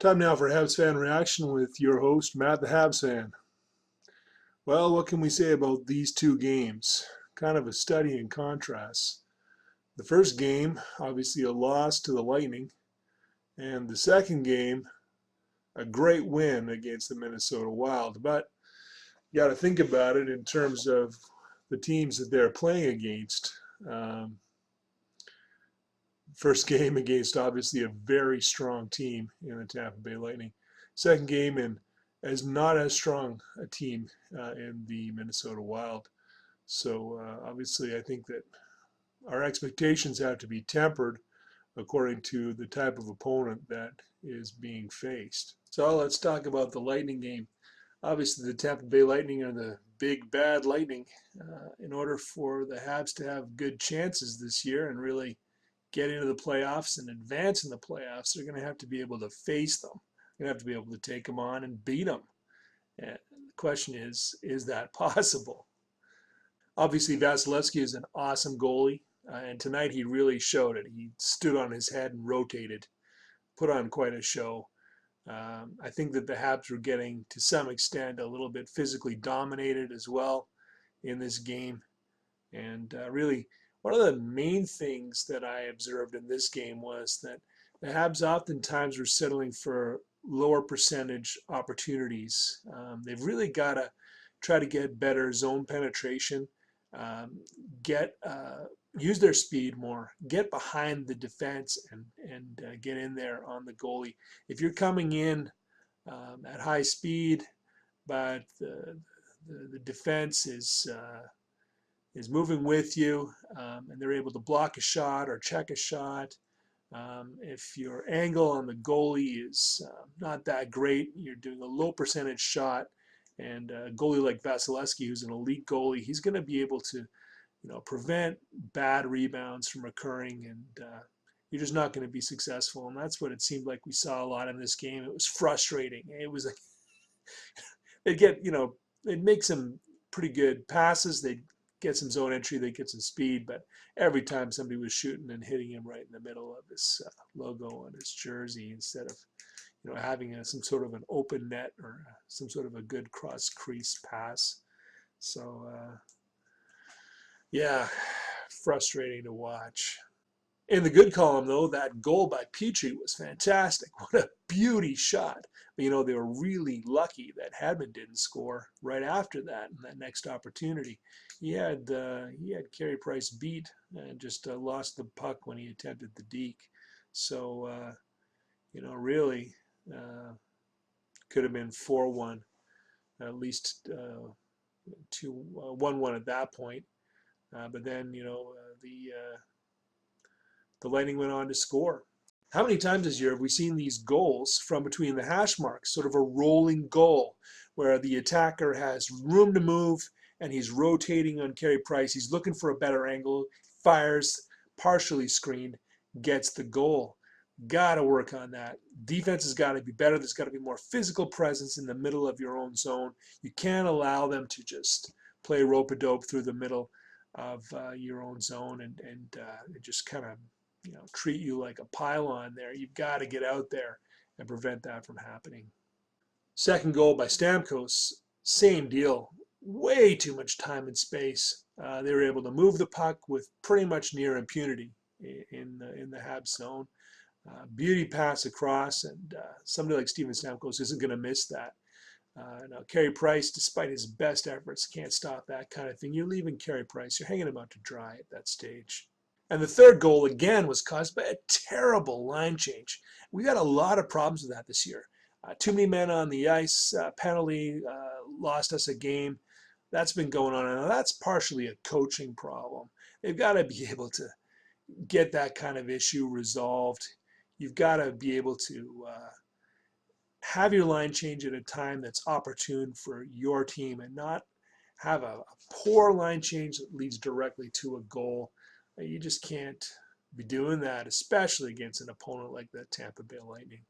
Time now for Habs fan reaction with your host, Matt the Habs fan. Well, what can we say about these two games? Kind of a study in contrasts. The first game, obviously a loss to the Lightning, and the second game, a great win against the Minnesota Wild. But you got to think about it in terms of the teams that they're playing against. Um, First game against obviously a very strong team in the Tampa Bay Lightning. Second game in as not as strong a team in the Minnesota Wild. So obviously I think that our expectations have to be tempered according to the type of opponent that is being faced. So let's talk about the Lightning game. Obviously the Tampa Bay Lightning are the big bad Lightning. In order for the Habs to have good chances this year and really get into the playoffs and advance in the playoffs, they're going to have to be able to face them. They're going to have to be able to take them on and beat them. And the question is that possible? Obviously, Vasilevsky is an awesome goalie, and tonight he really showed it. He stood on his head and rotated, put on quite a show. I think that the Habs were getting, to some extent, a little bit physically dominated as well in this game. And really, one of the main things that I observed in this game was that the Habs oftentimes were settling for lower percentage opportunities. They've really got to try to get better zone penetration, um, get use their speed more, get behind the defense, and get in there on the goalie. If you're coming in at high speed, but the defense is moving with you, and they're able to block a shot or check a shot. If your angle on the goalie is not that great, you're doing a low percentage shot, and a goalie like Vasilevsky, who's an elite goalie, he's going to be able to, prevent bad rebounds from occurring, and you're just not going to be successful. And that's what it seemed like we saw a lot in this game. It was frustrating. It was like they'd get, they'd make some pretty good passes. They'd get some zone entry. They'd get some speed. But every time somebody was shooting and hitting him right in the middle of his logo on his jersey, instead of, having some sort of an open net or some sort of a good cross crease pass. So, yeah, frustrating to watch. In the good column, though, that goal by Petrie was fantastic. What a beauty shot. But, they were really lucky that Hedman didn't score right after that in that next opportunity. He had Carey Price beat and just lost the puck when he attempted the deke. So, really could have been 4-1, at least 1-1 at that point. But then, the Lightning went on to score. How many times this year have we seen these goals from between the hash marks, sort of a rolling goal, where the attacker has room to move and he's rotating on Carey Price. He's looking for a better angle, fires, partially screened, gets the goal. Got to work on that. Defense has got to be better. There's got to be more physical presence in the middle of your own zone. You can't allow them to just play rope-a-dope through the middle of your own zone and just kind of treat you like a pylon there. You've got to get out there and prevent that from happening. Second goal by Stamkos, same deal. Way too much time and space. They were able to move the puck with pretty much near impunity in the Habs zone. Beauty pass across, and somebody like Steven Stamkos isn't going to miss that. Now, Carey Price, despite his best efforts, can't stop that kind of thing. You're leaving Carey Price. You're hanging him out to dry at that stage. And the third goal, again, was caused by a terrible line change. We've had a lot of problems with that this year. Too many men on the ice, penalty, lost us a game. That's been going on. And that's partially a coaching problem. They've got to be able to get that kind of issue resolved. You've got to be able to have your line change at a time that's opportune for your team and not have a poor line change that leads directly to a goal. You just can't be doing that, especially against an opponent like the Tampa Bay Lightning.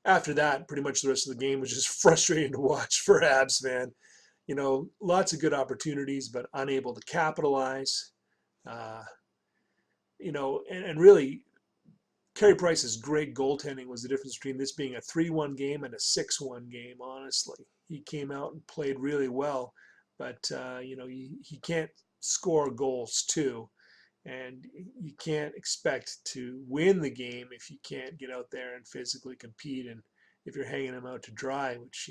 After that, pretty much the rest of the game was just frustrating to watch for Habs, man. Lots of good opportunities, but unable to capitalize. And really, Carey Price's great goaltending was the difference between this being a 3-1 game and a 6-1 game, honestly. He came out and played really well, but he can't score goals too. And you can't expect to win the game if you can't get out there and physically compete. And if you're hanging them out to dry, which,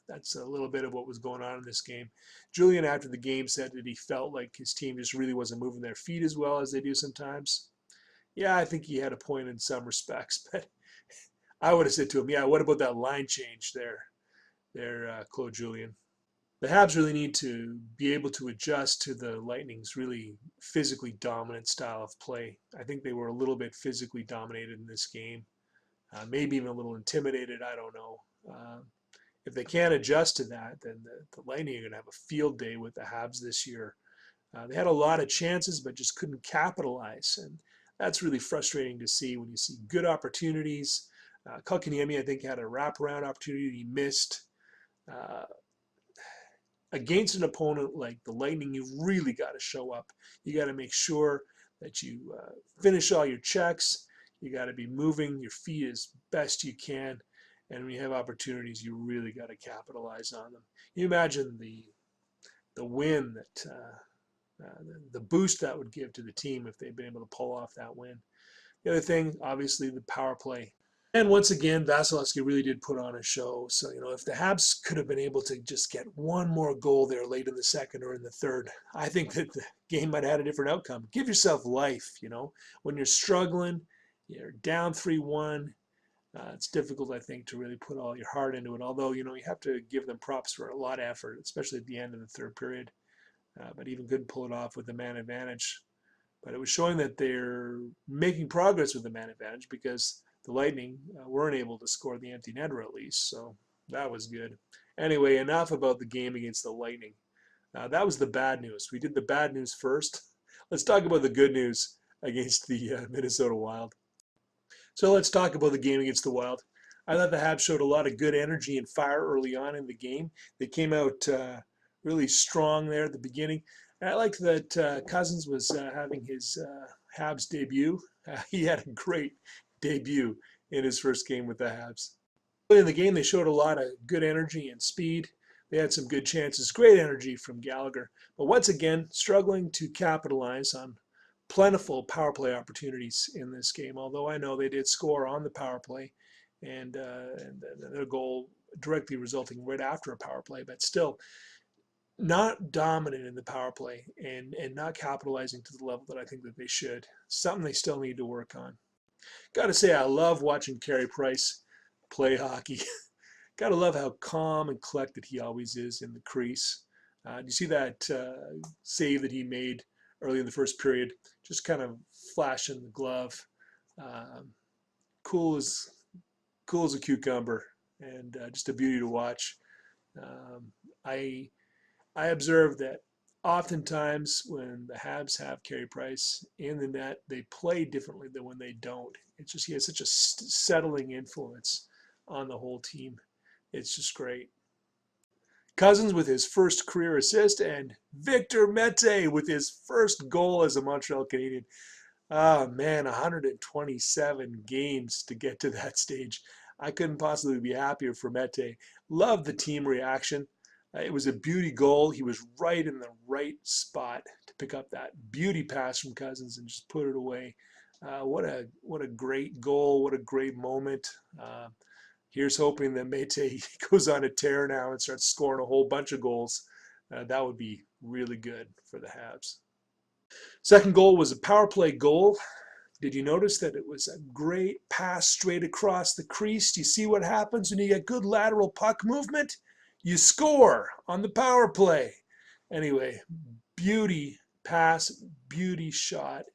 that's a little bit of what was going on in this game. Julian, after the game, said that he felt like his team just really wasn't moving their feet as well as they do sometimes. Yeah, I think he had a point in some respects, but I would have said to him, yeah, what about that line change there, Claude Julien? The Habs really need to be able to adjust to the Lightning's really physically dominant style of play. I think they were a little bit physically dominated in this game, maybe even a little intimidated. I don't know. If they can't adjust to that, then the Lightning are going to have a field day with the Habs this year. They had a lot of chances, but just couldn't capitalize, and that's really frustrating to see when you see good opportunities. Kotkaniemi, I think, had a wraparound opportunity he missed. Uh, Against an opponent like the Lightning, you really got to show up. You got to make sure that you finish all your checks. You got to be moving your feet as best you can. And when you have opportunities, you really got to capitalize on them. You imagine the win that the boost that would give to the team if they'd been able to pull off that win. The other thing, obviously, the power play. And once again, Vasilevsky really did put on a show. So, if the Habs could have been able to just get one more goal there late in the second or in the third, I think that the game might have had a different outcome. Give yourself life. When you're struggling, you're down 3-1. It's difficult, I think, to really put all your heart into it. Although, you have to give them props for a lot of effort, especially at the end of the third period. But even couldn't pull it off with the man advantage. But it was showing that they're making progress with the man advantage because the Lightning weren't able to score the empty netter at least. So that was good. Anyway, enough about the game against the Lightning. That was the bad news. We did the bad news first. Let's talk about the good news against the Minnesota Wild. So let's talk about the game against the Wild. I thought the Habs showed a lot of good energy and fire early on in the game. They came out really strong there at the beginning. And I like that Cousins was having his Habs debut. He had a great debut in his first game with the Habs. In the game, they showed a lot of good energy and speed. They had some good chances, great energy from Gallagher. But once again, struggling to capitalize on plentiful power play opportunities in this game, although I know they did score on the power play and their goal directly resulting right after a power play, but still not dominant in the power play and not capitalizing to the level that I think that they should. Something they still need to work on. Got to say, I love watching Carey Price play hockey. Got to love how calm and collected he always is in the crease. Do you see that save that he made early in the first period? Just kind of flashing the glove. Um, cool as a cucumber, and just a beauty to watch. Um, I I observed that oftentimes when the Habs have Carey Price in the net, they play differently than when they don't. It's just he has such a settling influence on the whole team. It's just great. Cousins with his first career assist, and Victor Mete with his first goal as a Montreal Canadian. Oh man, 127 games to get to that stage. I couldn't possibly be happier for Mete. Love the team reaction. It was a beauty goal. He was right in the right spot to pick up that beauty pass from Cousins and just put it away. What a great goal. What a great moment. Here's hoping that Mete goes on a tear now and starts scoring a whole bunch of goals. That would be really good for the Habs. Second goal was a power play goal. Did you notice that it was a great pass straight across the crease? Do you see what happens when you get good lateral puck movement? You score on the power play. Anyway, beauty pass, beauty shot,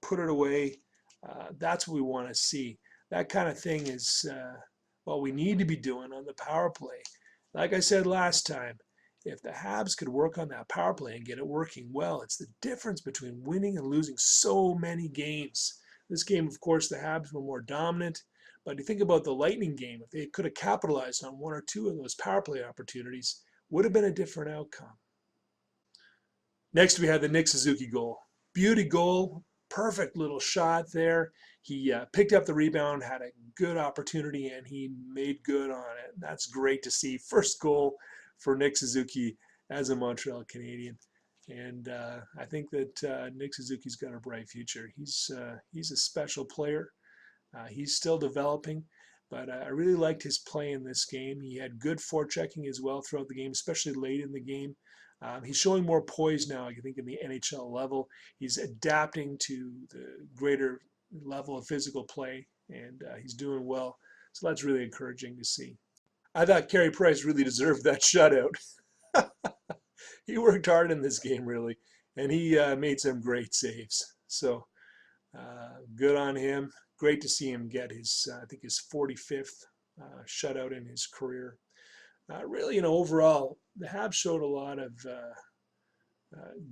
put it away. That's what we want to see. That kind of thing is what we need to be doing on the power play. Like I said last time, if the Habs could work on that power play and get it working well, it's the difference between winning and losing so many games. This game, of course, the Habs were more dominant. But you think about the Lightning game, if they could have capitalized on one or two of those power play opportunities, would have been a different outcome. Next, we had the Nick Suzuki goal. Beauty goal, perfect little shot there. he picked up the rebound, had a good opportunity, and he made good on it. That's great to see. First goal for Nick Suzuki as a Montreal Canadien. And I think that Nick Suzuki's got a bright future. He's a special player. He's still developing, but I really liked his play in this game. He had good forechecking as well throughout the game, especially late in the game. He's showing more poise now, I think, in the NHL level. He's adapting to the greater level of physical play, and he's doing well. So that's really encouraging to see. I thought Carey Price really deserved that shutout. He worked hard in this game, really, and he made some great saves. So good on him. Great to see him get his, I think, his 45th shutout in his career. Really, overall, the Habs showed a lot of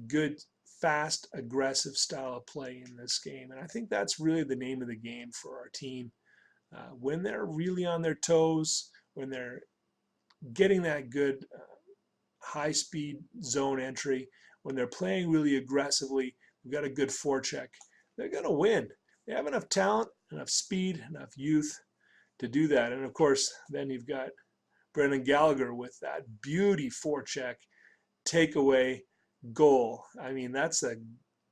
good, fast, aggressive style of play in this game, and I think that's really the name of the game for our team. When they're really on their toes, when they're getting that good high-speed zone entry, when they're playing really aggressively, we've got a good forecheck, they're going to win. They have enough talent, enough speed, enough youth to do that. And of course, then you've got Brendan Gallagher with that beauty forecheck takeaway goal. I mean, that's a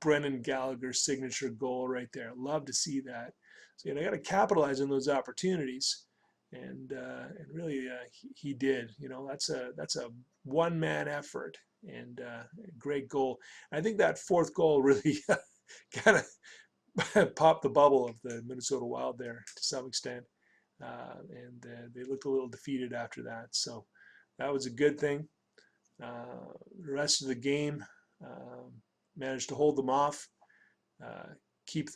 Brendan Gallagher signature goal right there. Love to see that. So you got to capitalize on those opportunities, and really he did. That's a one-man effort, and great goal. I think that fourth goal really kind of popped the bubble of the Minnesota Wild there to some extent, and they looked a little defeated after that. So that was a good thing. The rest of the game managed to hold them off, keep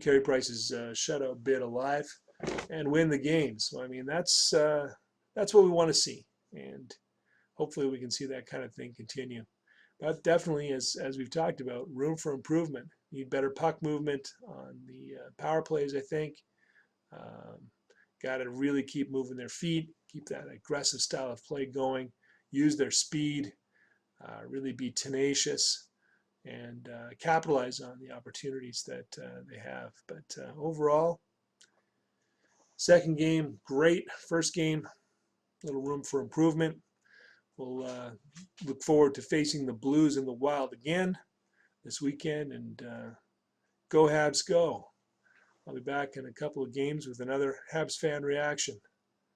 Carey Price's shutout bid alive, and win the game. So I mean, that's what we want to see, and hopefully we can see that kind of thing continue. But definitely, as we've talked about, room for improvement. Need better puck movement on the power plays, I think. Got to really keep moving their feet, keep that aggressive style of play going, use their speed, really be tenacious, and capitalize on the opportunities that they have. But overall, second game, great. First game, little room for improvement. We'll look forward to facing the Blues and the Wild again this weekend, and go Habs go. I'll be back in a couple of games with another Habs fan reaction.